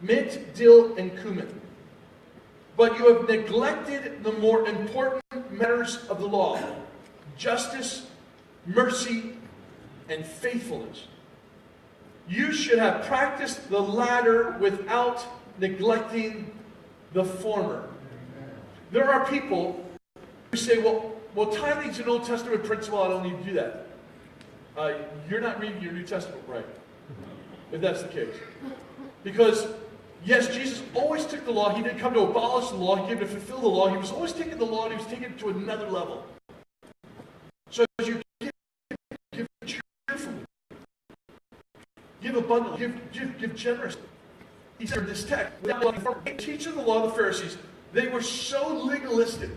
mint, dill, and cumin. But you have neglected the more important matters of the law, justice, mercy, and faithfulness. You should have practiced the latter without neglecting the former. There are people who say, well, tithing is an Old Testament principle, I don't need to do that. You're not reading your New Testament right, if that's the case. Because, yes, Jesus always took the law. He didn't come to abolish the law. He came to fulfill the law. He was always taking the law, and he was taking it to another level. So as you give cheerfully, give abundantly, give generously. He said in this text, teaching the law of the Pharisees, they were so legalistic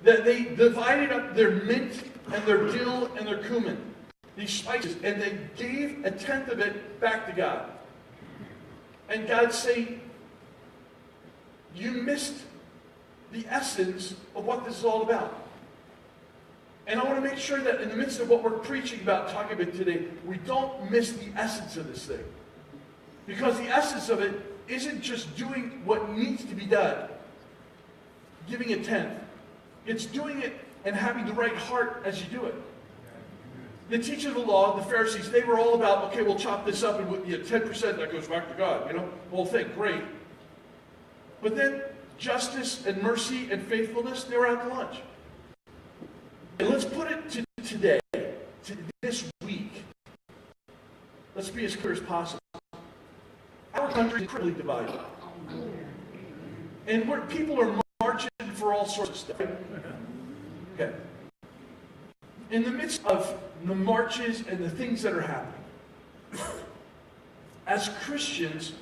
that they divided up their mint and their dill and their cumin, these spices, and they gave 1/10 of it back to God. And God's saying, you missed the essence of what this is all about. And I want to make sure that in the midst of what we're preaching about, talking about today, we don't miss the essence of this thing. Because the essence of it isn't just doing what needs to be done, giving 1/10. It's doing it and having the right heart as you do it. The teachers of the law, the Pharisees, they were all about, okay, we'll chop this up and 10% that goes back to God, the whole thing, great. But then justice and mercy and faithfulness, they were out to lunch. And let's put it to today, to this week. Let's be as clear as possible. Our country is incredibly divided. And where people are marching for all sorts of stuff. Okay. In the midst of the marches and the things that are happening, as Christians,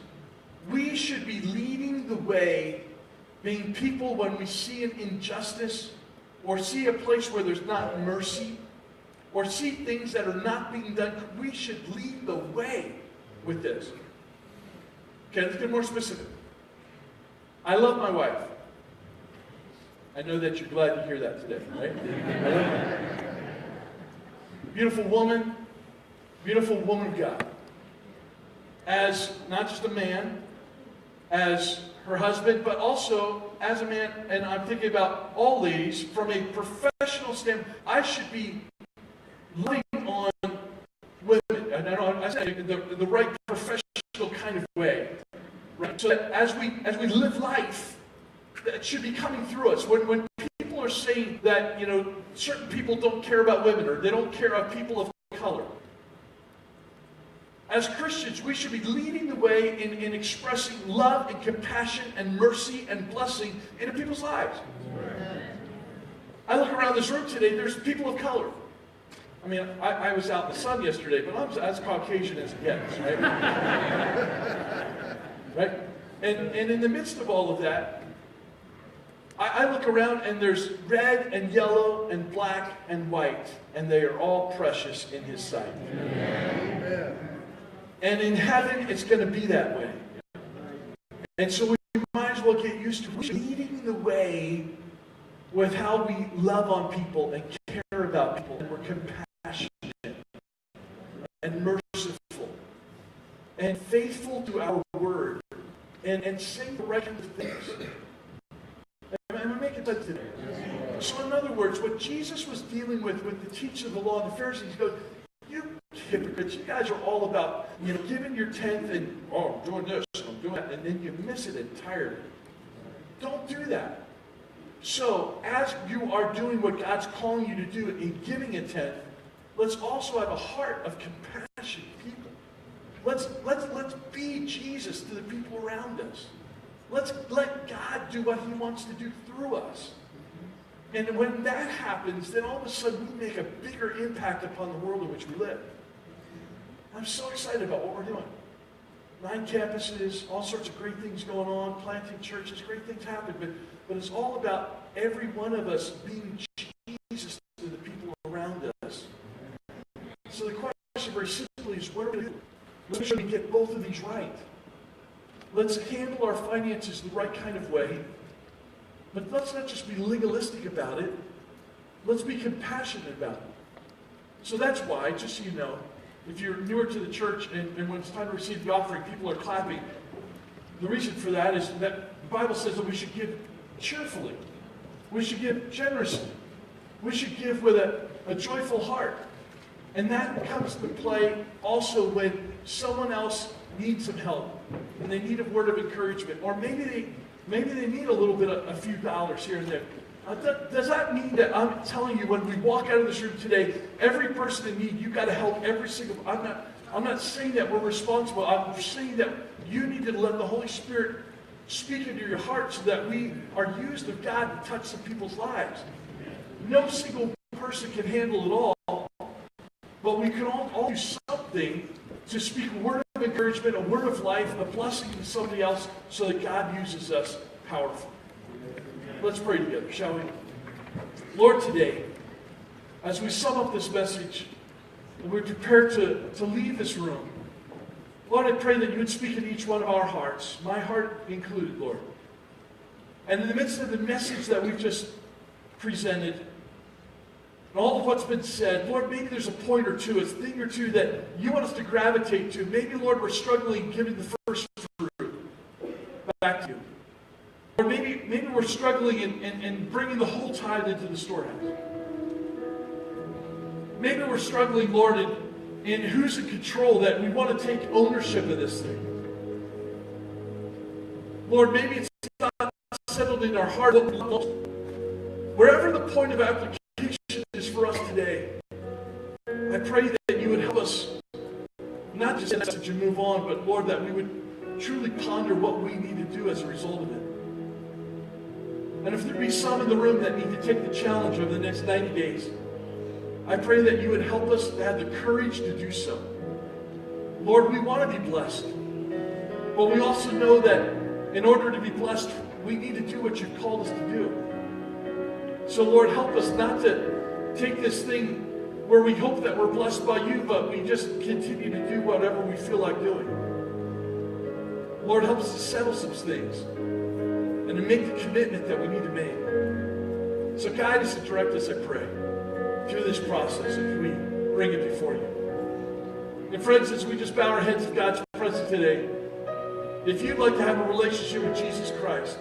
we should be leading the way, being people when we see an injustice, or see a place where there's not mercy, or see things that are not being done. We should lead the way with this. Okay, let's get more specific. I love my wife. I know that you're glad to hear that today, right? I love her. Beautiful woman of God. As not just a man, as her husband, but also as a man, and I'm thinking about all ladies, from a professional standpoint, I should be loving on women. I say the right professional kind of way. Right? So that as we live life, that should be coming through us. When people are saying that, certain people don't care about women, or they don't care about people of color, as Christians, we should be leading the way in expressing love and compassion and mercy and blessing into people's lives. I look around this room today, there's people of color. I mean, I was out in the sun yesterday, but I'm as Caucasian as it gets, right? Right? And in the midst of all of that, I look around and there's red and yellow and black and white, and they are all precious in His sight. Amen. And in heaven, it's going to be that way. And so we might as well get used to leading the way with how we love on people and care about people, and we're compassionate and merciful and faithful to our word and saying the right kind of things. Am I making sense today? So in other words, what Jesus was dealing with the teachers of the law and the Pharisees, He goes, you hypocrites, you guys are all about, giving your tenth and, I'm doing this, and I'm doing that, and then you miss it entirely. Don't do that. So, as you are doing what God's calling you to do in giving a tenth, let's also have a heart of compassion to people. Let's be Jesus to the people around us. Let's let God do what He wants to do through us. And when that happens, then all of a sudden we make a bigger impact upon the world in which we live. I'm so excited about what we're doing. 9 campuses, all sorts of great things going on, planting churches, great things happen, but it's all about every one of us being Jesus to the people around us. So the question very simply is, what are we going to do? Let's try to get both of these right. Let's handle our finances the right kind of way. But let's not just be legalistic about it. Let's be compassionate about it. So that's why, just so you know, if you're newer to the church and when it's time to receive the offering, people are clapping. The reason for that is that the Bible says that we should give cheerfully. We should give generously. We should give with a joyful heart. And that comes to play also when someone else needs some help and they need a word of encouragement, or maybe they need a little bit of a few dollars here and there. Does that mean that I'm telling you when we walk out of this room today, every person in need, you got to help every single? I'm not saying that we're responsible. I'm saying that you need to let the Holy Spirit speak into your heart so that we are used of God to touch some people's lives. No single person can handle it all, but we can all do something to speak a word of encouragement, a word of life, a blessing to somebody else so that God uses us powerfully. Let's pray together, shall we? Lord, today, as we sum up this message, and we're prepared to leave this room, Lord, I pray that you would speak in each one of our hearts, my heart included, Lord. And in the midst of the message that we've just presented, and all of what's been said, Lord, maybe there's a point or two, a thing or two that you want us to gravitate to. Maybe, Lord, we're struggling giving the first fruit back to you. Or maybe we're struggling in bringing the whole tithe into the storehouse. maybe we're struggling, Lord, in who's in control, that we want to take ownership of this thing. Lord, maybe it's not settled in our heart. Wherever the point of application is for us today, I pray that you would help us not just message and move on, but Lord, that we would truly ponder what we need to do as a result of it. And if there be some in the room that need to take the challenge over the next 90 days, I pray that you would help us to have the courage to do so. Lord, we want to be blessed. But we also know that in order to be blessed, we need to do what you've called us to do. So Lord, help us not to take this thing where we hope that we're blessed by you, but we just continue to do whatever we feel like doing. Lord, help us to settle some things and to make the commitment that we need to make. So guide us and direct us, I pray, through this process as we bring it before you. And friends, as we just bow our heads in God's presence today, if you'd like to have a relationship with Jesus Christ,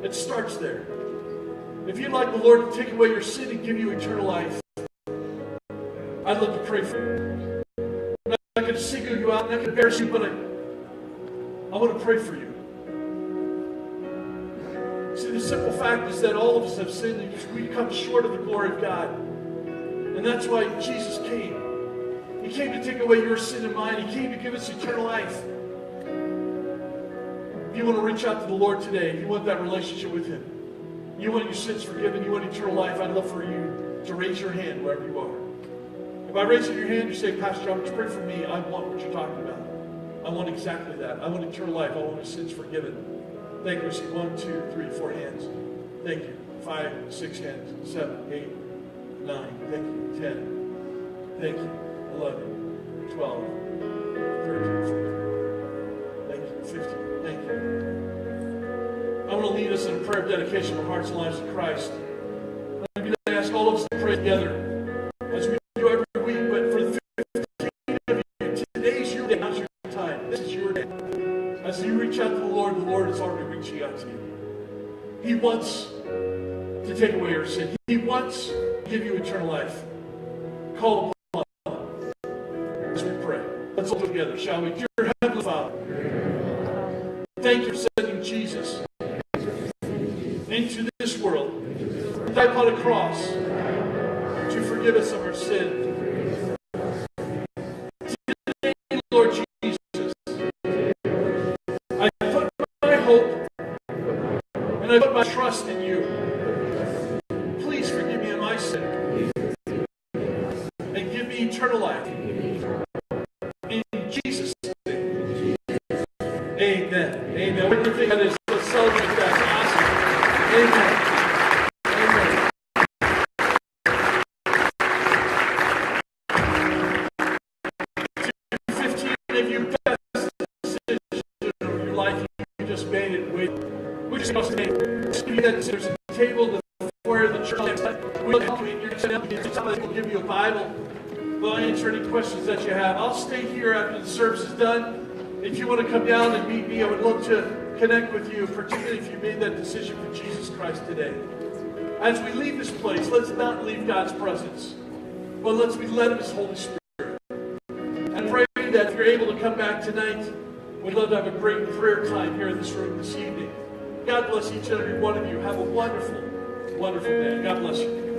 it starts there. If you'd like the Lord to take away your sin and give you eternal life, I'd love to pray for you. I'm not going to single you out, I'm not going to embarrass you, but I want to pray for you. See, the simple fact is that all of us have sinned and we come short of the glory of God. And that's why Jesus came. He came to take away your sin and mine. He came to give us eternal life. If you want to reach out to the Lord today, if you want that relationship with Him, you want your sins forgiven, you want eternal life, I'd love for you to raise your hand wherever you are. If I raise your hand, you say, Pastor John, pray for me. I want what you're talking about. I want exactly that. I want eternal life. I want my sins forgiven. Thank you. I see 1, 2, 3, 4 hands. Thank you. 5, 6 hands. 7, 8, 9. Thank you. 10. Thank you. 11, 12, 13, 14. Thank you. 15. Thank you. I want to lead us in a prayer of dedication of our hearts and lives to Christ. I'm going to ask all of us to pray together as we do every week, but for the 15 of you, today's your day, now's your time. This is your day. As you reach out to the Lord is already reaching out to you. He wants to take away your sin. He wants to give you eternal life. Call upon Him as we pray. Let's all do it together, shall we? Dear Heavenly Father, thank you for sending Jesus into this world, to die upon a cross, to forgive us of our sin. Today, Lord Jesus, I put my hope and I put my trust in you. Please forgive me of my sin and give me eternal life. In Jesus' name, amen. Amen. What do you think of this? Let's celebrate that. Amen. Amen. To 15 of you best decision of your life, you just made it. We just must make that there's a table where the church will help you in your exam. Somebody will give you a Bible. We'll answer any questions that you have. I'll stay here after the service is done. If you want to come down and meet me, I would love to connect with you, particularly if you made that decision for Jesus Christ today. As we leave this place, let's not leave God's presence, but let's be led of His Holy Spirit. And pray that if you're able to come back tonight, we'd love to have a great prayer time here in this room this evening. God bless each and every one of you. Have a wonderful, wonderful day. God bless you.